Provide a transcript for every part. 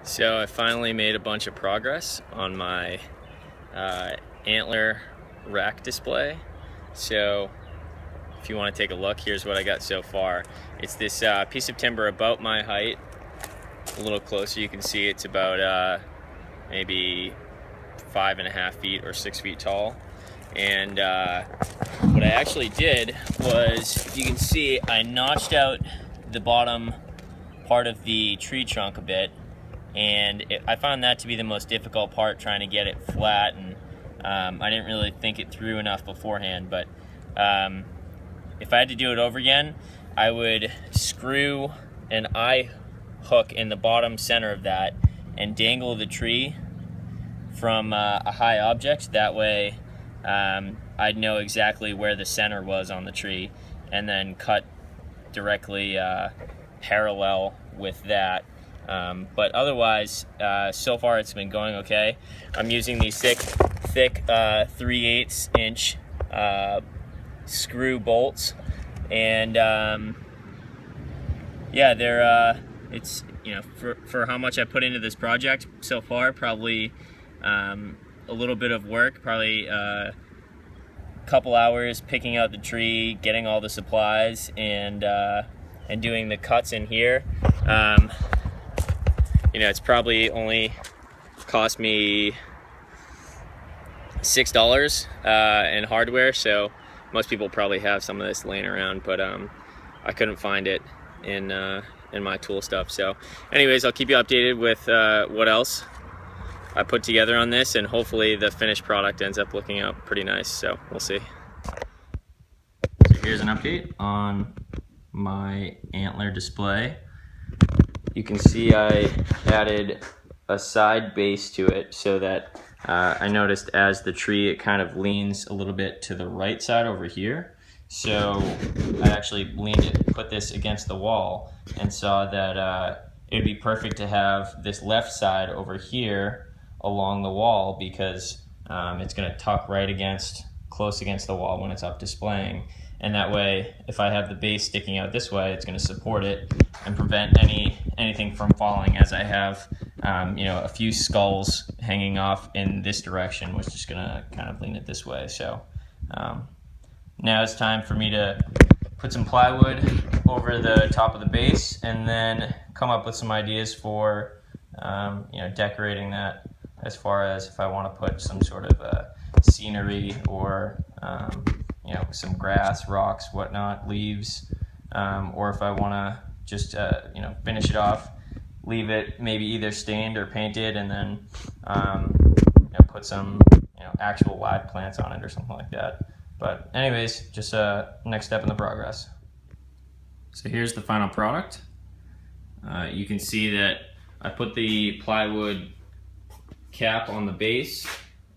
So I finally made a bunch of progress on my antler rack display. So if you want to take a look, here's what I got so far. It's this piece of timber about my height. A little closer, you can see it's about maybe 5.5 feet or 6 feet tall. And what I actually did was, you can see I notched out the bottom part of the tree trunk a bit, and I found that to be the most difficult part, trying to get it flat, and I didn't really think it through enough beforehand. But if I had to do it over again, I would screw an eye hook in the bottom center of that and dangle the tree from a high object. That way I'd know exactly where the center was on the tree, and then cut directly parallel with that. But otherwise, so far it's been going okay. I'm using these thick 3/8 inch screw bolts, and yeah, they're it's, you know, for how much I put into this project so far, probably a little bit of work, probably a couple hours picking out the tree, getting all the supplies, and doing the cuts in here. You know, it's probably only cost me $6 in hardware, so most people probably have some of this laying around, but I couldn't find it in my tool stuff. So anyways, I'll keep you updated with what else I put together on this, and hopefully the finished product ends up looking out pretty nice, so we'll see. So here's an update on my antler display. You can see I added a side base to it so that I noticed as the tree, it kind of leans a little bit to the right side over here. So I actually put this against the wall, and saw that it'd be perfect to have this left side over here along the wall, because it's going to tuck close against the wall when it's up displaying. And that way, if I have the base sticking out this way, it's going to support it and prevent anything from falling, as I have you know, a few skulls hanging off in this direction, which is just going to kind of lean it this way. So now it's time for me to put some plywood over the top of the base, and then come up with some ideas for you know, decorating that, as far as if I want to put some sort of scenery, or you know, some grass, rocks, whatnot, leaves, or if I want to just you know, finish it off, leave it maybe either stained or painted, and then you know, put some, you know, actual live plants on it or something like that. But anyways, just next step in the progress. So here's the final product. You can see that I put the plywood cap on the base,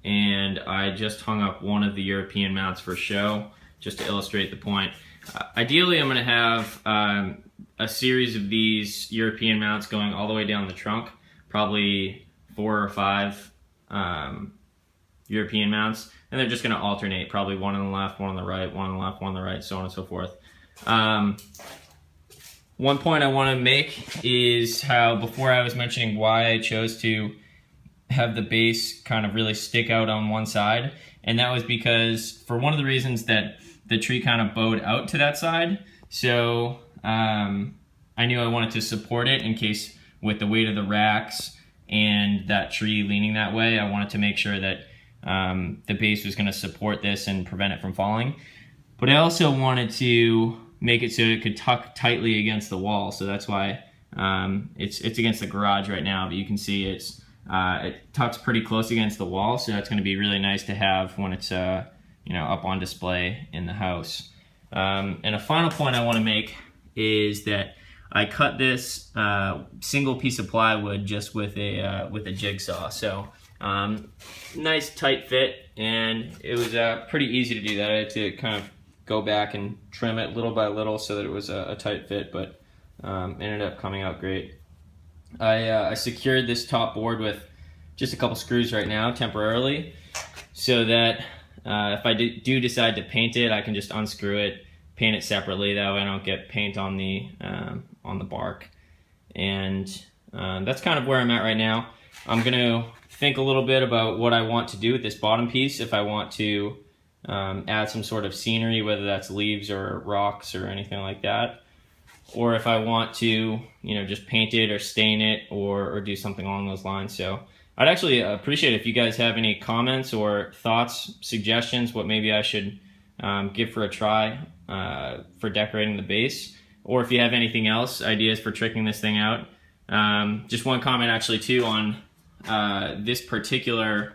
and I just hung up one of the European mounts for show, just to illustrate the point. Ideally, I'm going to have a series of these European mounts going all the way down the trunk, probably 4 or 5 European mounts, and they're just going to alternate, probably one on the left, one on the right, one on the left, one on the right, so on and so forth. One point I want to make is how before I was mentioning why I chose to have the base kind of really stick out on one side, and that was because, for one of the reasons, that the tree kind of bowed out to that side. So I knew I wanted to support it in case, with the weight of the racks and that tree leaning that way, I wanted to make sure that the base was going to support this and prevent it from falling. But I also wanted to make it so it could tuck tightly against the wall. So that's why it's against the garage right now, but you can see it tucks pretty close against the wall, so that's going to be really nice to have when it's you know, up on display in the house. And a final point I want to make is that I cut this single piece of plywood just with a jigsaw. So nice tight fit, and it was pretty easy to do that. I had to kind of go back and trim it little by little so that it was a tight fit, but ended up coming out great. I secured this top board with just a couple screws right now, temporarily, so that if I do decide to paint it, I can just unscrew it, paint it separately. That way I don't get paint on the bark. And that's kind of where I'm at right now. I'm going to think a little bit about what I want to do with this bottom piece. If I want to add some sort of scenery, whether that's leaves or rocks or anything like that, or if I want to, just paint it or stain it or do something along those lines. So I'd actually appreciate if you guys have any comments or thoughts, suggestions, what maybe I should give for a try for decorating the base, or if you have anything else, ideas for tricking this thing out. Just one comment actually too on this particular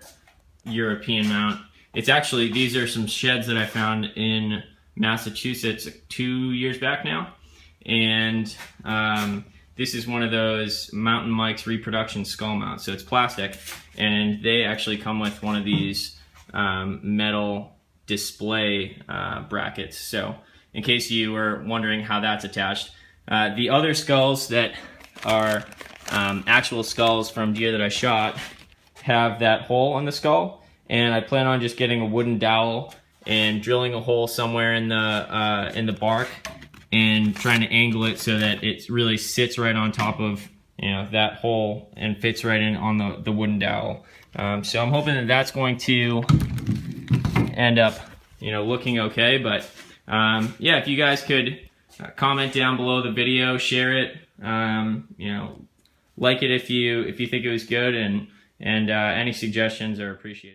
European mount. It's actually, these are some sheds that I found in Massachusetts 2 years back now. And this is one of those Mountain Mike's reproduction skull mounts. So it's plastic, and they actually come with one of these metal display brackets. So in case you were wondering how that's attached, the other skulls that are actual skulls from deer that I shot have that hole in the skull, and I plan on just getting a wooden dowel and drilling a hole somewhere in the bark and trying to angle it so that it really sits right on top of that hole and fits right in on the wooden dowel. So I'm hoping that that's going to end up looking okay. But yeah, if you guys could comment down below the video, share it, like it if you think it was good, and any suggestions are appreciated.